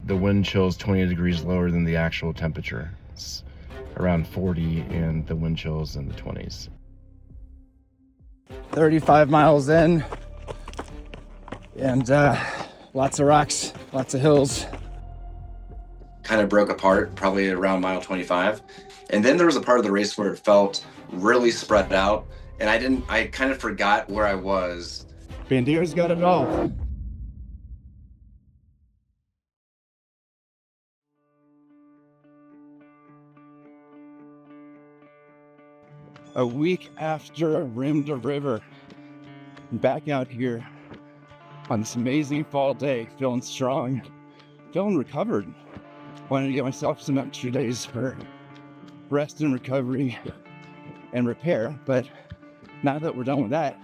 the wind chill is 20 degrees lower than the actual temperature. It's around 40 and the wind chill is in the 20s. 35 miles in, and lots of rocks, lots of hills. Kind of broke apart probably around mile 25. And then there was a part of the race where it felt really spread out, and I kind of forgot where I was. Bandera's got it all. A week after rimmed a river, I'm back out here on this amazing fall day, feeling strong, feeling recovered. Wanted to get myself some extra days for rest and recovery and repair, but now that we're done with that,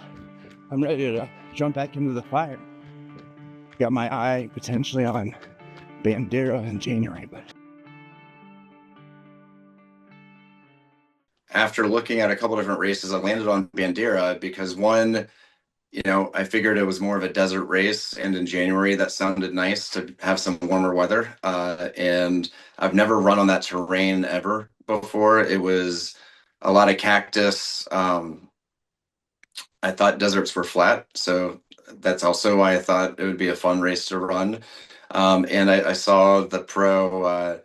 I'm ready to jump back into the fire. Got my eye potentially on Bandera in January, but After looking at a couple different races, I landed on Bandera because one, I figured it was more of a desert race, and in January that sounded nice to have some warmer weather. And I've never run on that terrain ever before. It was a lot of cactus. I thought deserts were flat, so that's also why I thought it would be a fun race to run. And I saw the pro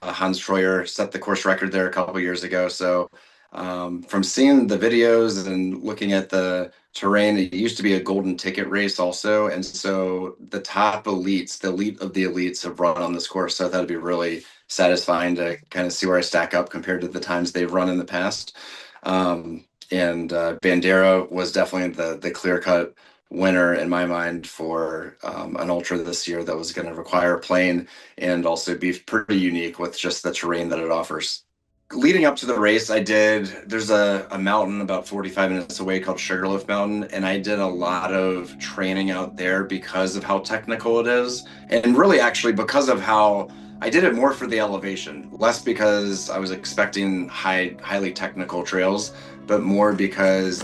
Hans Troyer set the course record there a couple years ago. So from seeing the videos and looking at the terrain, it used to be a golden ticket race also. And so the top elites, the elite of the elites have run on this course. So I thought it'd be really satisfying to kind of see where I stack up compared to the times they've run in the past. And Bandera was definitely the clear-cut winner in my mind for an ultra this year that was going to require a plane and also be pretty unique with just the terrain that it offers. Leading up to the race, there's a mountain about 45 minutes away called Sugarloaf Mountain, and I did a lot of training out there because of how technical it is, and really actually because of how I did it more for the elevation, less because I was expecting highly technical trails, but more because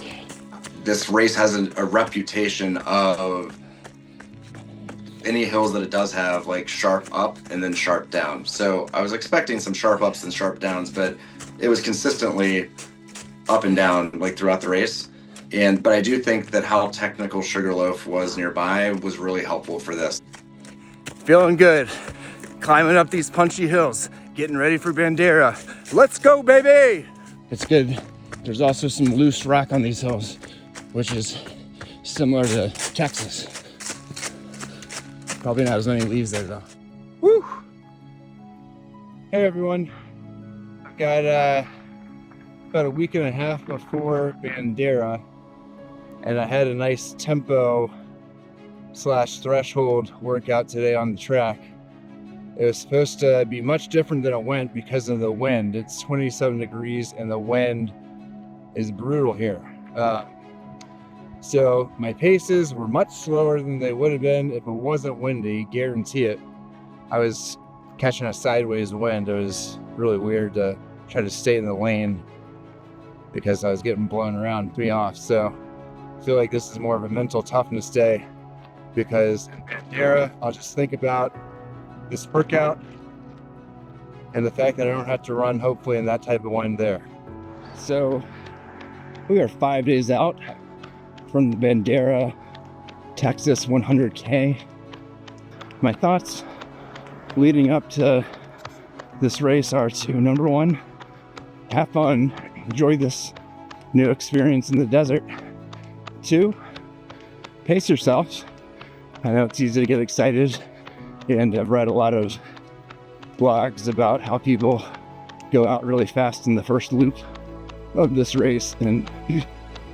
this race has a reputation of any hills that it does have, like sharp up and then sharp down. So I was expecting some sharp ups and sharp downs, but it was consistently up and down like throughout the race. But I do think that how technical Sugarloaf was nearby was really helpful for this. feeling good. Climbing up these punchy hills, getting ready for Bandera. Let's go, baby! It's good. There's also some loose rock on these hills, which is similar to Texas. Probably not as many leaves there though. Woo! Hey everyone. I've got about a week and a half before Bandera, and I had a nice tempo / threshold workout today on the track. It was supposed to be much different than it went because of the wind. It's 27 degrees and the wind is brutal here. So my paces were much slower than they would have been if it wasn't windy, guarantee it. I was catching a sideways wind. It was really weird to try to stay in the lane because I was getting blown around, threw me off. So I feel like this is more of a mental toughness day because in Bandera, I'll just think about this workout and the fact that I don't have to run, hopefully, in that type of wind there. So we are 5 days out from the Bandera, Texas 100k. My thoughts leading up to this race are to, number one, have fun, enjoy this new experience in the desert. 2, pace yourself. I know it's easy to get excited, and I've read a lot of blogs about how people go out really fast in the first loop of this race and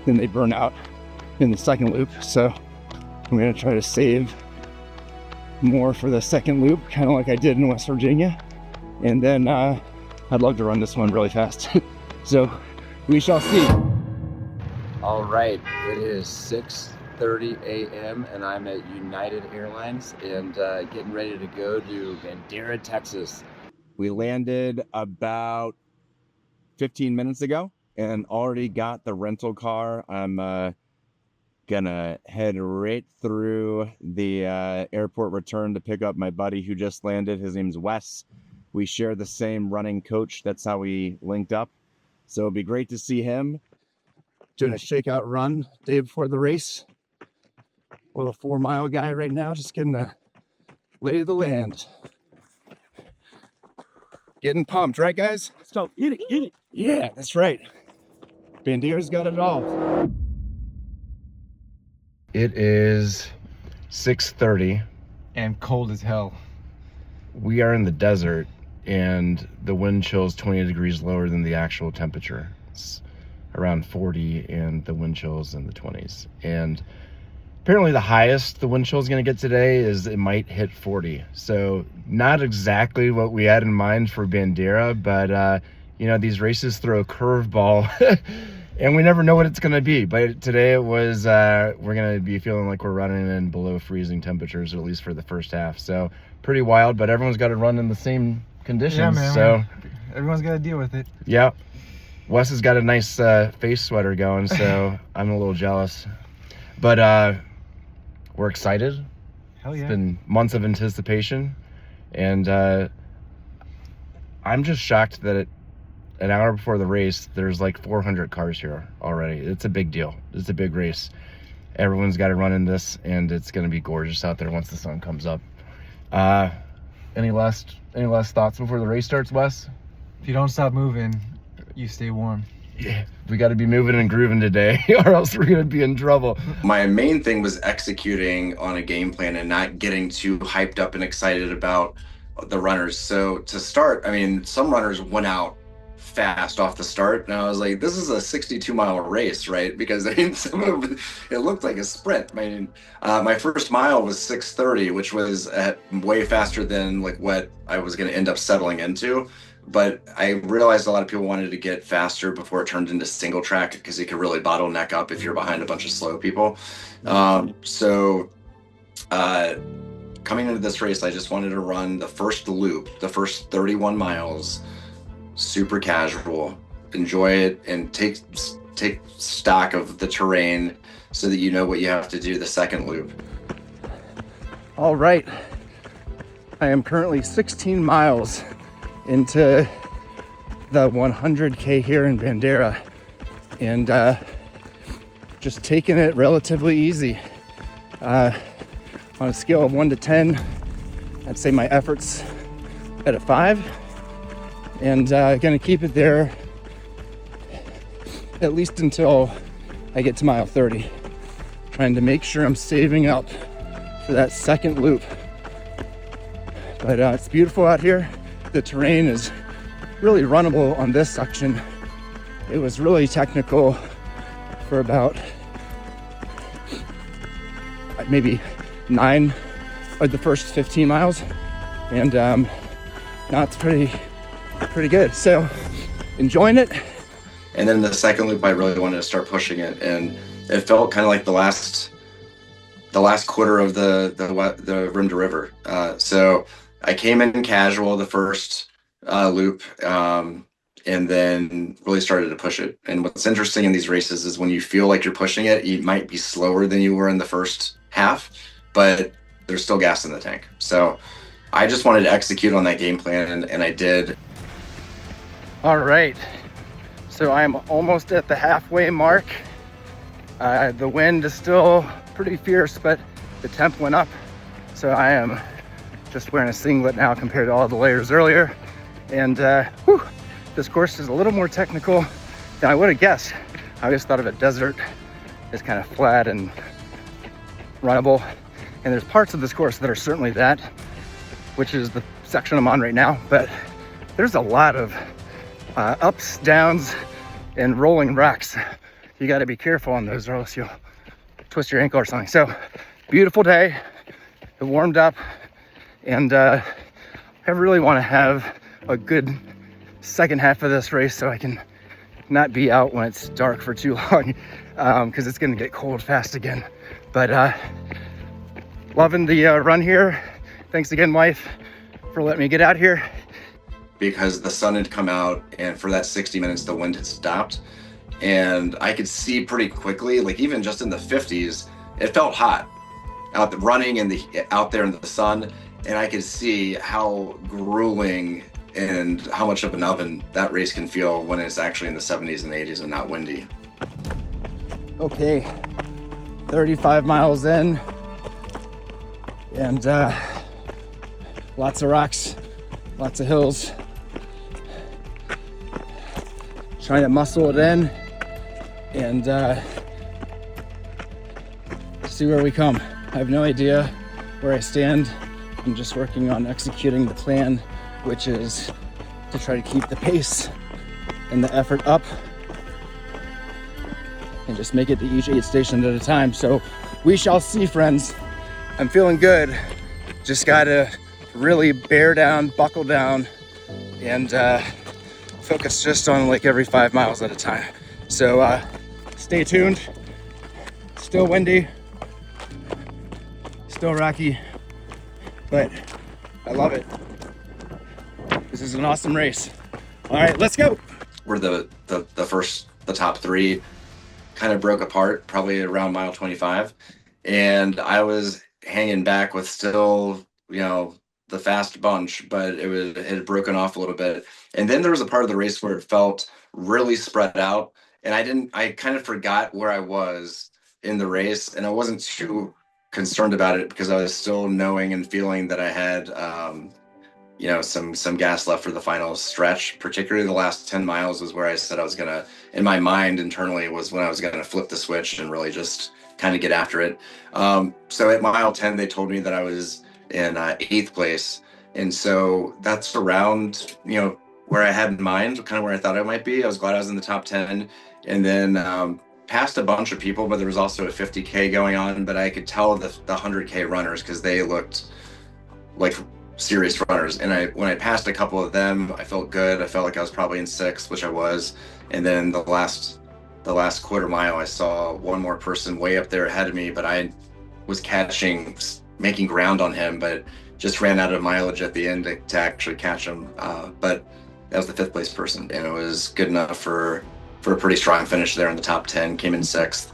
then they burn out in the second loop. So I'm going to try to save more for the second loop, kind of like I did in West Virginia. And then I'd love to run this one really fast. So we shall see. All right, it is 6:30 a.m. and I'm at United Airlines and getting ready to go to Bandera, Texas. We landed about 15 minutes ago and already got the rental car. I'm Gonna head right through the airport return to pick up my buddy who just landed. His name's Wes. We share the same running coach. That's how we linked up. So it'd be great to see him. Doing a shakeout run day before the race. Little 4-mile guy right now, just getting the lay of the land. Getting pumped, right guys? Let's go. Get it. Yeah, that's right. Bandera's got it all. It is 6:30. And cold as hell. We are in the desert, and the wind chill is 20 degrees lower than the actual temperature. It's around 40, and the wind chill is in the 20s. And apparently the highest the wind chill is going to get today is it might hit 40. So not exactly what we had in mind for Bandera, but you know, these races throw a curveball and we never know what it's going to be. But today it was, we're going to be feeling like we're running in below freezing temperatures, at least for the first half. So pretty wild, but everyone's got to run in the same conditions. Yeah, man. So Everyone's got to deal with it. yeah. Wes has got a nice face sweater going, so I'm a little jealous. But we're excited. Hell yeah. It's been months of anticipation, and I'm just shocked that an hour before the race, there's like 400 cars here already. It's a big deal. It's a big race. Everyone's got to run in this, and it's going to be gorgeous out there once the sun comes up. Any last thoughts before the race starts, Wes? If you don't stop moving, you stay warm. Yeah, we got to be moving and grooving today, or else we're gonna be in trouble. My main thing was executing on a game plan and not getting too hyped up and excited about the runners. So to start, I mean, some runners went out fast off the start, and I was like, this is a 62-mile race, right? Because I mean, it looked like a sprint. I mean, my first mile was 6:30, which was way faster than like what I was going to end up settling into. But I realized a lot of people wanted to get faster before it turned into single track, because you could really bottleneck up if you're behind a bunch of slow people. Coming into this race, I just wanted to run the first loop, the first 31 miles, super casual, enjoy it, and take stock of the terrain so that you know what you have to do the second loop. All right. I am currently 16 miles into the 100k here in Bandera, and just taking it relatively easy. On a scale of 1 to 10, I'd say my effort's at a 5, and gonna keep it there at least until I get to mile 30. Trying to make sure I'm saving up for that second loop. But it's beautiful out here. The terrain is really runnable on this section. It was really technical for about maybe 9 of the first 15 miles, and now it's pretty good. So enjoying it. And then the second loop, I really wanted to start pushing it, and it felt kind of like the last quarter of the rim to river. So I came in casual the first loop, and then really started to push it. And what's interesting in these races is when you feel like you're pushing it, you might be slower than you were in the first half, but there's still gas in the tank. So I just wanted to execute on that game plan, and I did. All right, so I'm almost at the halfway mark. The wind is still pretty fierce, but the temp went up. So I am just wearing a singlet now compared to all the layers earlier. And this course is a little more technical than I would have guessed. I always thought of a desert as kind of flat and runnable. And there's parts of this course that are certainly that, which is the section I'm on right now. But there's a lot of ups, downs, and rolling rocks. You got to be careful on those, or else you'll twist your ankle or something. So beautiful day. It warmed up, and I really want to have a good second half of this race so I can not be out when it's dark for too long, because it's going to get cold fast again. But loving the run here. Thanks again, wife, for letting me get out here. Because the sun had come out, and for that 60 minutes, the wind had stopped. and I could see pretty quickly, like even just in the 50s, it felt hot running out there in the sun, and I could see how grueling and how much of an oven that race can feel when it's actually in the 70s and 80s and not windy. Okay, 35 miles in, and lots of rocks, lots of hills. Trying to muscle it in and see where we come. I have no idea where I stand. I'm just working on executing the plan, which is to try to keep the pace and the effort up and just make it to each aid station at a time. So we shall see, friends. I'm feeling good. Just gotta really bear down, buckle down, and focus just on like every 5 miles at a time. So stay tuned. Still windy, still rocky, but I love it. This is an awesome race. All right, let's go. Where the top three kind of broke apart probably around mile 25, and I was hanging back with still, the fast bunch, but it had broken off a little bit. And then there was a part of the race where it felt really spread out, and I kind of forgot where I was in the race, and I wasn't too concerned about it because I was still knowing and feeling that I had some gas left for the final stretch. Particularly the last 10 miles was where I said I was gonna, in my mind internally, was when I was gonna flip the switch and really just kind of get after it. So at mile 10 they told me that I was in 8th place, and so that's around where I had in mind, kind of where I thought I might be. I was glad I was in the top 10, and then passed a bunch of people, but there was also a 50k going on, but I could tell the 100k runners because they looked like serious runners. And when I passed a couple of them, I felt good. I felt like I was probably in 6th, which I was. And then the last quarter mile, I saw one more person way up there ahead of me, but I was making ground on him, but just ran out of mileage at the end to actually catch him. But that was the 5th place person, and it was good enough for a pretty strong finish there in the top 10. Came in 6th,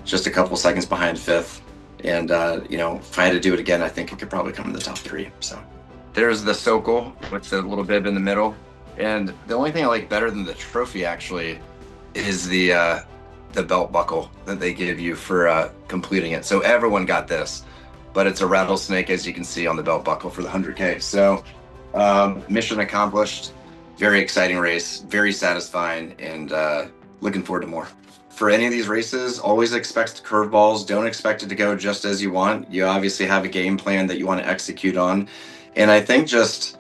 just a couple seconds behind 5th. And if I had to do it again, I think it could probably come in the top 3. So there's the Sokol with the little bib in the middle. And the only thing I like better than the trophy actually is the belt buckle that they give you for completing it. So everyone got this, but it's a rattlesnake, as you can see on the belt buckle for the 100k. So mission accomplished. Very exciting race, very satisfying, and looking forward to more. For any of these races, always expect curveballs. Don't expect it to go just as you want. You obviously have a game plan that you want to execute on. And I think this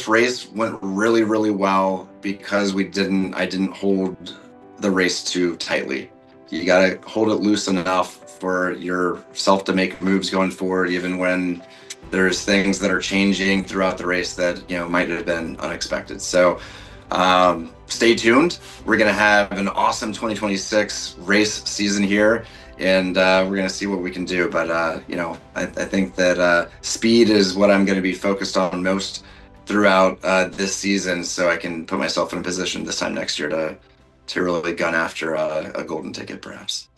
race went really, really well because I didn't hold the race too tightly. You got to hold it loose enough for yourself to make moves going forward, even when there's things that are changing throughout the race that might have been unexpected. So stay tuned. We're gonna have an awesome 2026 race season here, and we're gonna see what we can do. But I think that speed is what I'm gonna be focused on most throughout this season, so I can put myself in a position this time next year to really gun after a golden ticket, perhaps.